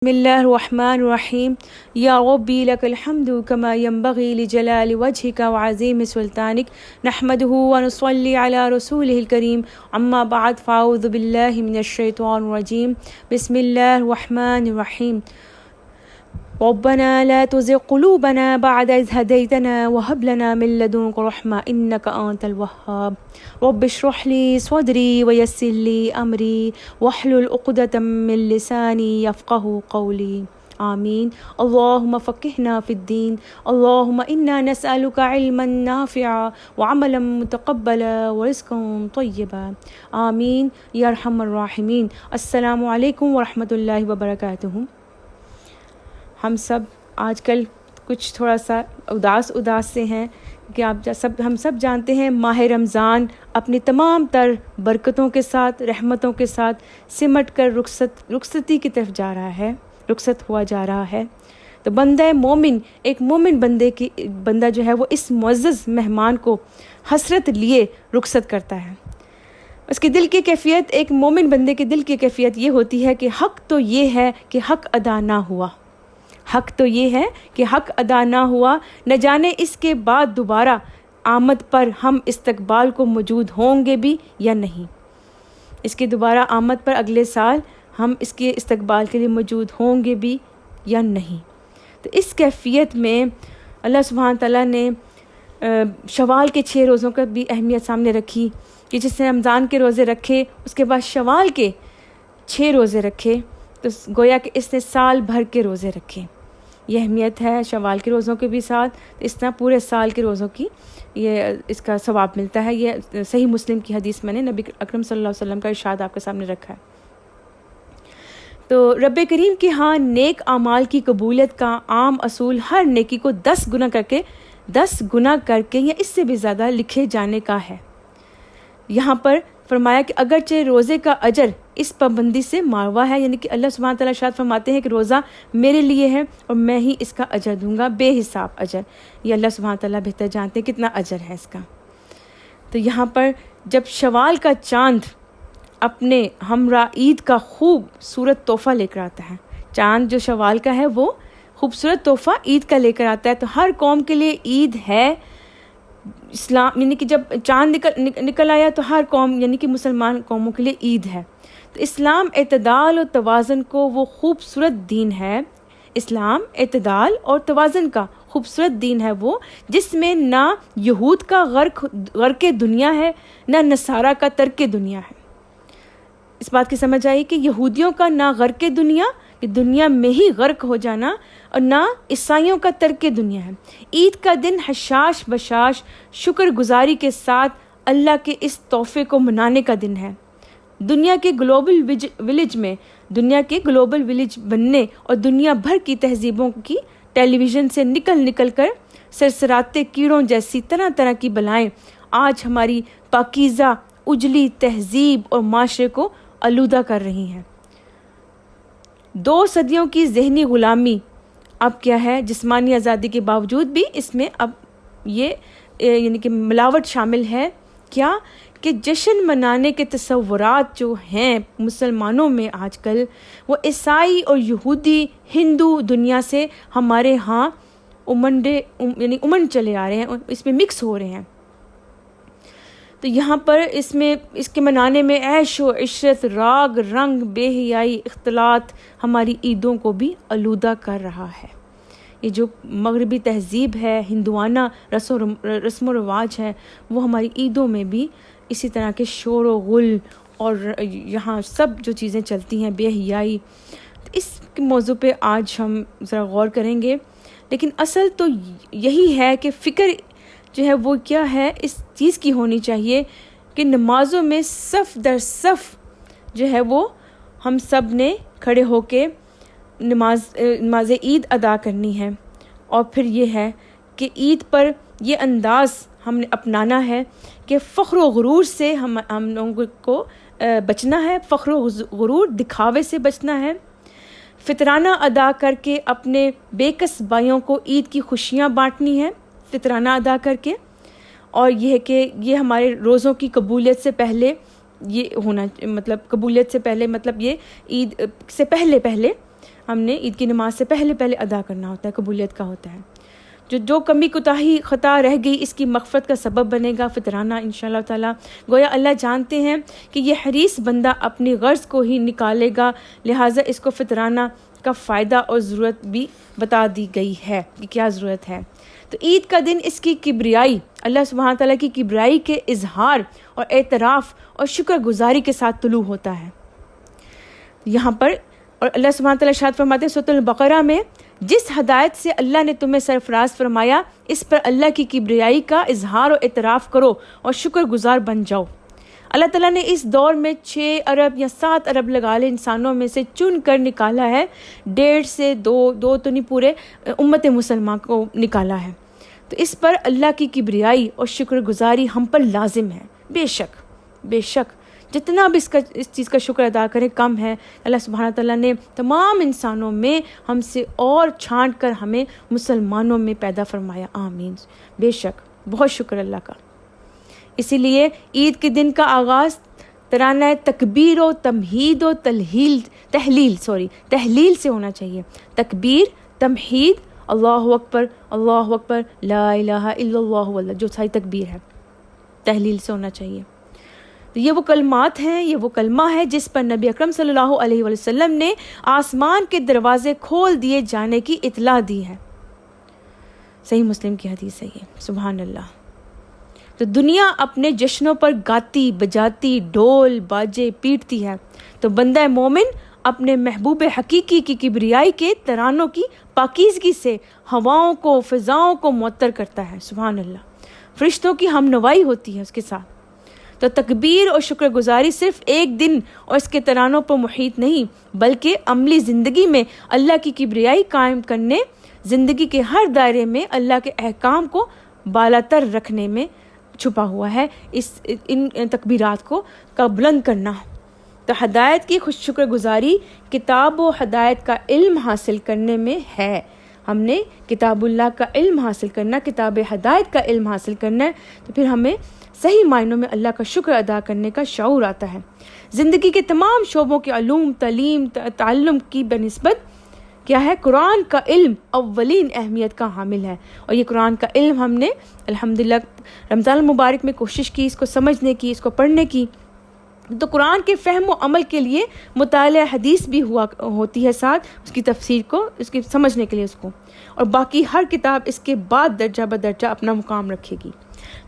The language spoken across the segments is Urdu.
بسم الله الرحمن الرحيم يا ربي لك الحمد كما ينبغي لجلال وجهك وعظيم سلطانك نحمده ونصلي على رسوله الكريم أما بعد فأعوذ بالله من الشيطان الرجيم بسم الله الرحمن الرحيم ربنا لا تزغ قلوبنا بعد إذ هديتنا وهب لنا من لدنك رحمة إنك أنت الوهاب رب اشرح لي صدري ويسر لي أمري واحلل عقدة من لساني يفقهوا قولي آمين اللهم فقهنا في الدين اللهم إنا نسألك علما نافعا وعملا متقبلا ورزقا طيبا آمين يا أرحم الراحمين السلام علیکم ورحمۃ اللہ وبرکاتہ۔ ہم سب آج کل کچھ تھوڑا سا اداس سے ہیں کہ ہم سب جانتے ہیں ماہ رمضان اپنی تمام تر برکتوں کے ساتھ رحمتوں کے ساتھ سمٹ کر رخصتی کی طرف جا رہا ہے، رخصت ہوا جا رہا ہے۔ تو بندہ مومن، ایک مومن بندہ جو ہے وہ اس معزز مہمان کو حسرت لیے رخصت کرتا ہے۔ اس کے دل کی کیفیت، ایک مومن بندے کے دل کی کیفیت یہ ہوتی ہے کہ حق تو یہ ہے کہ حق ادا نہ ہوا، حق تو یہ ہے کہ حق ادا نہ ہوا، نہ جانے اس کے بعد دوبارہ آمد پر ہم استقبال کو موجود ہوں گے بھی یا نہیں، اس کے دوبارہ آمد پر اگلے سال ہم اس کے استقبال کے لیے موجود ہوں گے بھی یا نہیں۔ تو اس کیفیت میں اللہ سبحانہ تعالیٰ نے شوال کے 6 روزوں کا بھی اہمیت سامنے رکھی کہ جس نے رمضان کے روزے رکھے اس کے بعد شوال کے 6 روزے رکھے تو گویا کہ اس نے سال بھر کے روزے رکھے۔ یہ اہمیت ہے شوال کے روزوں کے بھی ساتھ، اس طرح پورے سال کے روزوں کی یہ اس کا ثواب ملتا ہے۔ یہ صحیح مسلم کی حدیث میں نے نبی اکرم صلی اللہ علیہ وسلم کا ارشاد آپ کے سامنے رکھا ہے۔ تو رب کریم کے ہاں نیک اعمال کی قبولیت کا عام اصول ہر نیکی کو 10 گنا کر کے یا اس سے بھی زیادہ لکھے جانے کا ہے۔ یہاں پر فرمایا کہ اگرچہ روزے کا اجر اس پابندی سے ماروا ہے، یعنی کہ اللہ سبحانہ تعالیٰ ارشاد فرماتے ہیں کہ روزہ میرے لیے ہے اور میں ہی اس کا اجر دوں گا، بے حساب اجر۔ یہ اللہ سبحانہ تعالیٰ بہتر جانتے ہیں کتنا اجر ہے اس کا۔ تو یہاں پر جب شوال کا چاند اپنے ہمراہ عید کا خوبصورت تحفہ لے کر آتا ہے، چاند جو شوال کا ہے وہ خوبصورت تحفہ عید کا لے کر آتا ہے، تو ہر قوم کے لیے عید ہے۔ اسلام یعنی کہ جب چاند نکل آیا تو ہر قوم یعنی کہ مسلمان قوموں کے لیے عید ہے۔ تو اسلام اعتدال اور توازن کو وہ خوبصورت دین ہے، اسلام اعتدال اور توازن کا خوبصورت دین ہے وہ، جس میں نہ یہود کا غرق دنیا ہے نہ نصارہ کا ترک دنیا ہے۔ اس بات کی سمجھ آئی کہ یہودیوں کا نہ غرق دنیا کہ دنیا میں ہی غرق ہو جانا، اور نہ عیسائیوں کا ترک دنیا ہے۔ عید کا دن حشاش بشاش شکر گزاری کے ساتھ اللہ کے اس تحفے کو منانے کا دن ہے۔ دنیا کے گلوبل ولیج بننے اور دنیا بھر کی تہذیبوں کی ٹیلی ویژن سے نکل کر سرسراتے کیڑوں جیسی طرح طرح کی بلائیں آج ہماری پاکیزہ اجلی تہذیب اور معاشرے کو آلودہ کر رہی ہیں۔ 2 صدیوں کی ذہنی غلامی اب کیا ہے، جسمانی آزادی کے باوجود بھی اس میں اب یہ یعنی کہ ملاوٹ شامل ہے۔ کیا کہ جشن منانے کے تصورات جو ہیں مسلمانوں میں آج کل، وہ عیسائی اور یہودی ہندو دنیا سے ہمارے ہاں امنڈ چلے آ رہے ہیں، اس میں مکس ہو رہے ہیں۔ تو یہاں پر اس کے منانے میں عیش و عشرت، راگ رنگ، بے حیائی، اختلاط ہماری عیدوں کو بھی آلودہ کر رہا ہے۔ یہ جو مغربی تہذیب ہے، ہندوانہ رسم و رواج ہے، وہ ہماری عیدوں میں بھی اسی طرح کے شور و غل اور یہاں سب جو چیزیں چلتی ہیں، بے حیائی، اس موضوع پہ آج ہم ذرا غور کریں گے۔ لیکن اصل تو یہی ہے کہ فکر جو ہے وہ کیا ہے، اس چیز کی ہونی چاہیے کہ نمازوں میں صف در صف جو ہے وہ ہم سب نے کھڑے ہو کے نماز عید ادا کرنی ہے۔ اور پھر یہ ہے کہ عید پر یہ انداز ہم نے اپنانا ہے کہ فخر و غرور سے ہم لوگوں کو بچنا ہے، فخر و غرور دکھاوے سے بچنا ہے، فطرانہ ادا کر کے اپنے بے کس بھائیوں کو عید کی خوشیاں بانٹنی ہے، فطرانہ ادا کر کے۔ اور یہ ہے کہ یہ ہمارے روزوں کی قبولیت سے پہلے یہ ہونا، مطلب قبولیت سے پہلے مطلب یہ عید سے پہلے ہم نے عید کی نماز سے پہلے ادا کرنا ہوتا ہے، قبولیت کا ہوتا ہے۔ جو کمی کوتاہی خطا رہ گئی اس کی مغفرت کا سبب بنے گا فطرانہ انشاءاللہ تعالیٰ۔ گویا اللہ جانتے ہیں کہ یہ حریص بندہ اپنی غرض کو ہی نکالے گا، لہٰذا اس کو فطرانہ کا فائدہ اور ضرورت بھی بتا دی گئی ہے کہ کیا ضرورت ہے۔ تو عید کا دن اس کی کبریائی، اللہ سبحانہ تعالیٰ کی کبریائی کے اظہار اور اعتراف اور شکر گزاری کے ساتھ طلوع ہوتا ہے۔ یہاں پر اور اللہ سبحانہ تعالیٰ ارشاد فرماتے ہیں سورۃ البقرہ میں، جس ہدایت سے اللہ نے تمہیں سرفراز فرمایا اس پر اللہ کی کبریائی کا اظہار و اعتراف کرو اور شکر گزار بن جاؤ۔ اللہ تعالیٰ نے اس دور میں 6 ارب یا 7 ارب لگا لے انسانوں میں سے چن کر نکالا ہے، 1.5 سے 2 تو نہیں، پورے امت مسلمہ کو نکالا ہے۔ تو اس پر اللہ کی کبریائی اور شکر گزاری ہم پر لازم ہے۔ بے شک جتنا بھی اس چیز کا شکر ادا کریں کم ہے۔ اللہ سبحانہ تعالیٰ نے تمام انسانوں میں ہم سے اور چھانٹ کر ہمیں مسلمانوں میں پیدا فرمایا، آمین۔ بے شک بہت شکر اللہ کا۔ اسی لیے عید کے دن کا آغاز ترانہ تکبیر و تمہید و تحلیل سے ہونا چاہیے۔ تکبیر، تمہید، اللہ اکبر لا الہ الا اللہ، جو ساری تکبیر ہے، تحلیل سے ہونا چاہیے۔ یہ وہ کلمات ہیں، یہ وہ کلمہ ہے جس پر نبی اکرم صلی اللہ علیہ وسلم نے آسمان کے دروازے کھول دیے جانے کی اطلاع دی ہے۔ صحیح مسلم کی حدیث ہے یہ، سبحان اللہ۔ تو دنیا اپنے جشنوں پر گاتی بجاتی ڈھول باجے پیٹتی ہے، تو بندہ مومن اپنے محبوب حقیقی کی کبریائی کے ترانوں کی پاکیزگی سے ہواؤں کو، فضاؤں کو معطر کرتا ہے، سبحان اللہ۔ فرشتوں کی ہم نوائی ہوتی ہے اس کے ساتھ۔ تو تکبیر اور شکر گزاری صرف ایک دن اور اس کے ترانوں پر محیط نہیں، بلکہ عملی زندگی میں اللہ کی کبریائی قائم کرنے، زندگی کے ہر دائرے میں اللہ کے احکام کو بالاتر رکھنے میں چھپا ہوا ہے، ان تکبیرات کو بلند کرنا۔ تو ہدایت کی خوش شکر گزاری کتاب و ہدایت کا علم حاصل کرنے میں ہے۔ ہم نے کتاب اللہ کا علم حاصل کرنا، کتاب ہدایت کا علم حاصل کرنا ہے، تو پھر ہمیں صحیح معنوں میں اللہ کا شکر ادا کرنے کا شعور آتا ہے۔ زندگی کے تمام شعبوں کے علوم، تعلیم، تعلم کی بنسبت کیا ہے؟ قرآن کا علم اولین اہمیت کا حامل ہے، اور یہ قرآن کا علم ہم نے الحمدللہ رمضان المبارک میں کوشش کی، اس کو سمجھنے کی، اس کو پڑھنے کی۔ تو قرآن کے فہم و عمل کے لیے مطالعہ حدیث بھی ہوتی ہے ساتھ، اس کی تفسیر کو، اس کی سمجھنے کے لیے اس کو، اور باقی ہر کتاب اس کے بعد درجہ بدرجہ اپنا مقام رکھے گی۔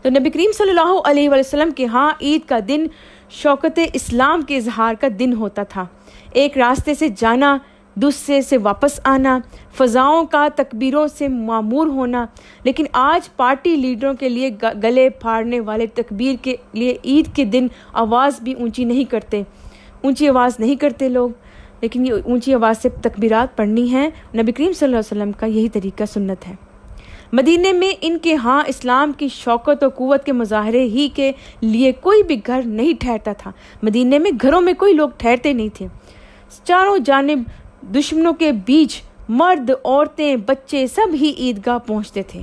تو نبی کریم صلی اللہ علیہ وسلم کے ہاں عید کا دن شوکت اسلام کے اظہار کا دن ہوتا تھا۔ ایک راستے سے جانا، دوسرے سے واپس آنا، فضاؤں کا تکبیروں سے معمور ہونا۔ لیکن آج پارٹی لیڈروں کے لیے گلے پھاڑنے والے تکبیر کے لیے عید کے دن آواز بھی اونچی آواز نہیں کرتے لوگ، لیکن یہ اونچی آواز سے تکبیرات پڑھنی ہیں۔ نبی کریم صلی اللہ علیہ وسلم کا یہی طریقہ سنت ہے۔ مدینے میں ان کے ہاں اسلام کی شوکت و قوت کے مظاہرے ہی کے لیے کوئی بھی گھر نہیں ٹھہرتا تھا۔ مدینے میں گھروں میں کوئی لوگ ٹھہرتے نہیں تھے۔ چاروں جانب دشمنوں کے بیچ مرد، عورتیں، بچے سب ہی عیدگاہ پہنچتے تھے۔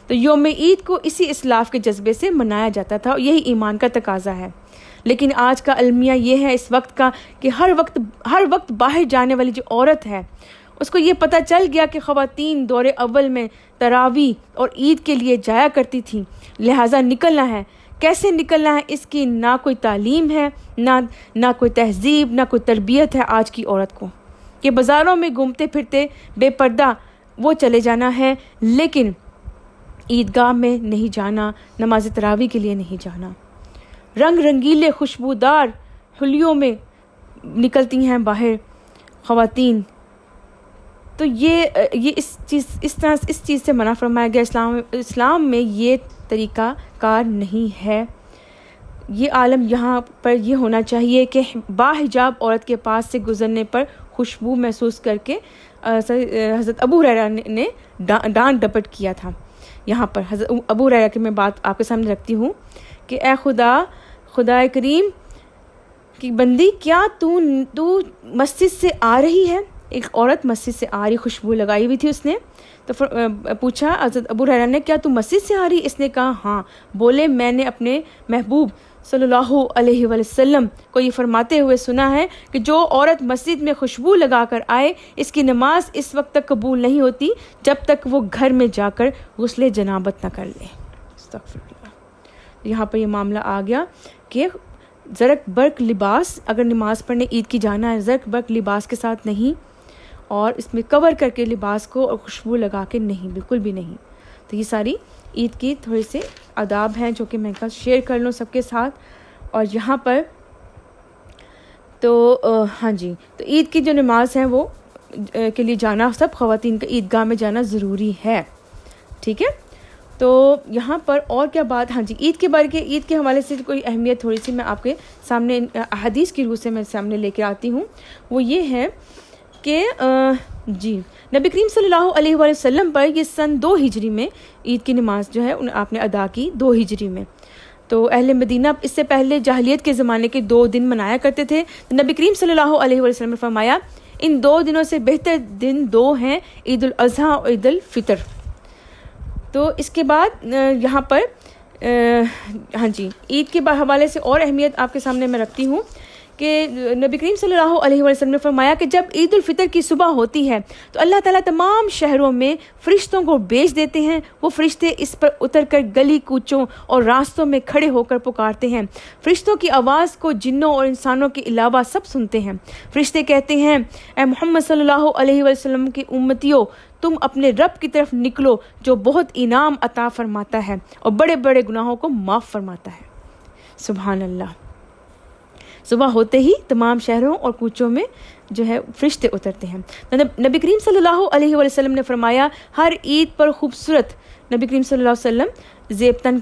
تو یوم عید کو اسی اسلاف کے جذبے سے منایا جاتا تھا، اور یہی ایمان کا تقاضا ہے۔ لیکن آج کا المیہ یہ ہے اس وقت کا کہ ہر وقت باہر جانے والی جو عورت ہے اس کو یہ پتہ چل گیا کہ خواتین دور اول میں تراویح اور عید کے لیے جایا کرتی تھیں، لہٰذا نکلنا ہے۔ کیسے نکلنا ہے اس کی نہ کوئی تعلیم ہے، نہ کوئی تہذیب، نہ کوئی تربیت ہے آج کی عورت کو، کہ بازاروں میں گھومتے پھرتے بے پردہ وہ چلے جانا ہے، لیکن عیدگاہ میں نہیں جانا، نماز تراویح کے لیے نہیں جانا۔ رنگ رنگیلے خوشبودار حلیوں میں نکلتی ہیں باہر خواتین۔ تو یہ اس چیز سے منع فرمایا گیا۔ اسلام میں یہ طریقہ کار نہیں ہے۔ یہ عالم یہاں پر یہ ہونا چاہیے کہ باحجاب عورت کے پاس سے گزرنے پر خوشبو محسوس کر کے حضرت ابو ہریرہ نے ڈانٹ ڈپٹ کیا تھا۔ یہاں پر حضرت ابو ہریرہ کی میں بات آپ کے سامنے رکھتی ہوں کہ اے خدا کریم کی بندی، کیا تو مسجد سے آ رہی ہے؟ ایک عورت مسجد سے آ رہی، خوشبو لگائی ہوئی تھی اس نے، تو پوچھا حضرت ابو ہریرہ نے، کیا تو مسجد سے آ رہی؟ اس نے کہا ہاں۔ بولے میں نے اپنے محبوب صلی اللہ علیہ وسلم کو یہ فرماتے ہوئے سنا ہے کہ جو عورت مسجد میں خوشبو لگا کر آئے اس کی نماز اس وقت تک قبول نہیں ہوتی جب تک وہ گھر میں جا کر غسل جنابت نہ کر لے. استغفر اللہ. یہاں پر یہ معاملہ آ گیا کہ زرق برق لباس، اگر نماز پڑھنے عید کی جانا ہے زرق برق لباس کے ساتھ نہیں، اور اس میں کور کر کے لباس کو اور خوشبو لگا کے نہیں، بالکل بھی نہیں. تو یہ ساری عید کی تھوڑے سے آداب ہیں جو کہ میں کل شیئر کر لوں سب کے ساتھ. اور یہاں پر تو ہاں جی، تو عید کی جو نماز ہیں وہ کے لیے جانا سب خواتین کا عیدگاہ میں جانا ضروری ہے. ٹھیک ہے، تو یہاں پر اور کیا بات، ہاں جی، عید کے بارے کے عید کے حوالے سے کوئی اہمیت تھوڑی سی میں آپ کے سامنے احادیث کی روح سے میں سامنے لے کے آتی ہوں. وہ یہ ہے کہ جی نبی کریم صلی اللہ علیہ وآلہ وسلم پر یہ سن 2 ہجری میں عید کی نماز جو ہے آپ نے ادا کی 2 ہجری میں. تو اہل مدینہ اس سے پہلے جاہلیت کے زمانے کے 2 دن منایا کرتے تھے. نبی کریم صلی اللہ علیہ وآلہ وسلم نے فرمایا ان 2 دنوں سے بہتر دن 2 ہیں، عید الاضحیٰ اور عید الفطر. تو اس کے بعد یہاں پر ہاں جی عید کے حوالے سے اور اہمیت آپ کے سامنے میں رکھتی ہوں کہ نبی کریم صلی اللہ علیہ وسلم نے فرمایا کہ جب عید الفطر کی صبح ہوتی ہے تو اللہ تعالیٰ تمام شہروں میں فرشتوں کو بھیج دیتے ہیں. وہ فرشتے اس پر اتر کر گلی کوچوں اور راستوں میں کھڑے ہو کر پکارتے ہیں. فرشتوں کی آواز کو جنوں اور انسانوں کے علاوہ سب سنتے ہیں. فرشتے کہتے ہیں اے محمد صلی اللہ علیہ وسلم کی امتیوں، تم اپنے رب کی طرف نکلو جو بہت انعام عطا فرماتا ہے اور بڑے بڑے گناہوں کو معاف فرماتا ہے. سبحان اللہ. صبح ہوتے ہی تمام شہروں اور کوچوں میں جو ہے فرشتے اترتے ہیں. نبی کریم صلی اللہ علیہ وسلم نے فرمایا ہر عید پر خوبصورت، نبی کریم صلی اللہ علیہ وسلم زیب تن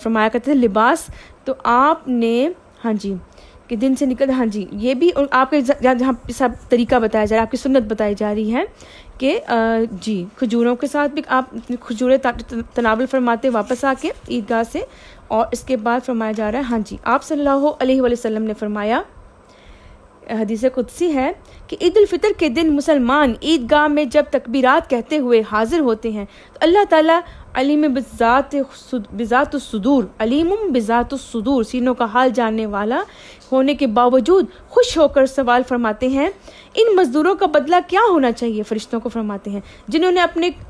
فرمایا کرتے تھے لباس. تو آپ نے ہاں جی کہ دن سے نکل، ہاں جی یہ بھی آپ کے جہاں سب طریقہ بتایا جا رہا ہے، آپ کی سنت بتائی جا رہی ہے کہ جی کھجوروں کے ساتھ بھی آپ کھجوریں تناول فرماتے واپس آ کے عیدگاہ سے. اور اس کے بعد فرمایا جا رہا ہے ہاں جی آپ صلی اللہ علیہ وسلم نے فرمایا، حدیث قدسی ہے کہ عید الفطر کے دن مسلمان عیدگاہ میں جب تکبیرات کہتے ہوئے حاضر ہوتے ہیں تو اللہ تعالیٰ علیم بذات الصدور، علیم بذات الصدور، سینوں کا حال جاننے والا ہونے کے باوجود خوش ہو کر سوال فرماتے ہیں ان مزدوروں کا بدلہ کیا ہونا چاہیے. فرشتوں کو فرماتے ہیں جنہوں نے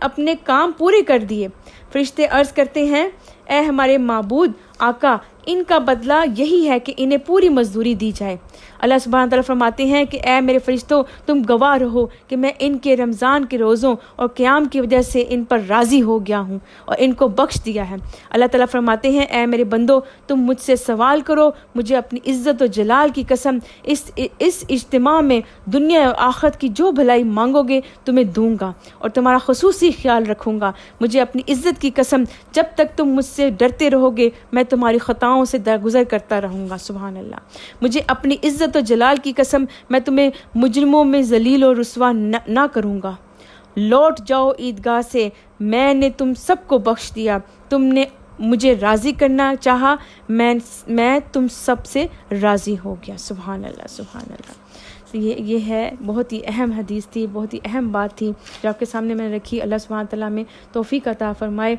اپنے کام پورے کر دیے. فرشتے عرض کرتے ہیں اے ہمارے معبود آقا، ان کا بدلہ یہی ہے کہ انہیں پوری مزدوری دی جائے. اللہ سبحانہ تعالیٰ فرماتے ہیں کہ اے میرے فرشتوں تم گواہ رہو کہ میں ان کے رمضان کے روزوں اور قیام کی وجہ سے ان پر راضی ہو گیا ہوں اور ان کو بخش دیا ہے. اللہ تعالیٰ فرماتے ہیں اے میرے بندو تم مجھ سے سوال کرو، مجھے اپنی عزت و جلال کی قسم اس اجتماع میں دنیا اور آخرت کی جو بھلائی مانگو گے تمہیں دوں گا اور تمہارا خصوصی خیال رکھوں گا. مجھے اپنی عزت کی قسم جب تک تم مجھ سے ڈرتے رہو گے میں تمہاری خطاؤں سے درگزر کرتا رہوں گا. سبحان اللہ. مجھے اپنی عزت و جلال کی قسم میں تمہیں مجرموں میں ذلیل و رسوا نہ کروں گا. لوٹ جاؤ عیدگاہ سے، میں نے تم سب کو بخش دیا. تم نے مجھے راضی کرنا چاہا، میں تم سب سے راضی ہو گیا. سبحان اللہ سبحان اللہ. یہ ہے بہت ہی اہم حدیث تھی، بہت ہی اہم بات تھی جو آپ کے سامنے میں نے رکھی. اللہ سبحانہ تعالیٰ میں توفیق عطا فرمائے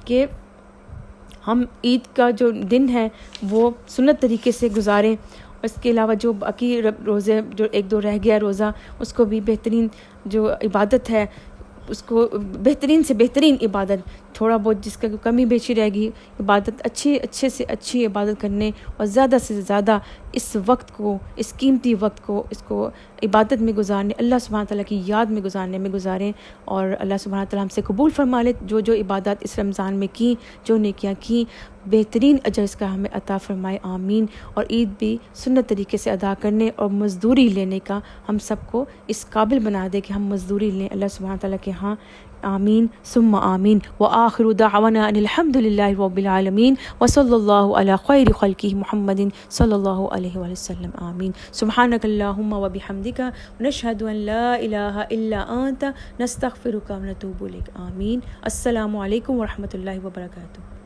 کہ ہم عید کا جو دن ہے وہ سنت طریقے سے گزاریں. اس کے علاوہ جو باقی روزے جو 1-2 رہ گیا روزہ اس کو بھی بہترین جو عبادت ہے اس کو بہترین سے بہترین عبادت، تھوڑا بہت جس کا کمی بیشی رہ گی عبادت اچھے سے اچھی عبادت کرنے اور زیادہ سے زیادہ اس وقت کو، اس قیمتی وقت کو اس کو عبادت میں گزارنے، اللہ سبحانہ تعالیٰ کی یاد میں گزارنے میں گزاریں. اور اللہ سبحانہ تعالیٰ ہم سے قبول فرما لے جو عبادات اس رمضان میں کی، جو نیکیاں کی، بہترین اجر اس کا ہمیں عطا فرمائے. آمین. اور عید بھی سنت طریقے سے ادا کرنے اور مزدوری لینے کا ہم سب کو اس قابل بنا دے کہ ہم مزدوری لیں اللہ سبحانہ تعالیٰ کے ہاں. آمین ثم آمین. وآخر دعوانا ان الحمد للہ رب العالمین وصلی اللہ علی خیر خلقہ محمد صلی اللہ علیہ وسلم. آمین. سبحانک اللہم وبحمدک نشہد ان لا الہ الا انت نستغفرک ونتوب الیک. آمین. السلام علیکم ورحمۃ اللہ وبرکاتہ.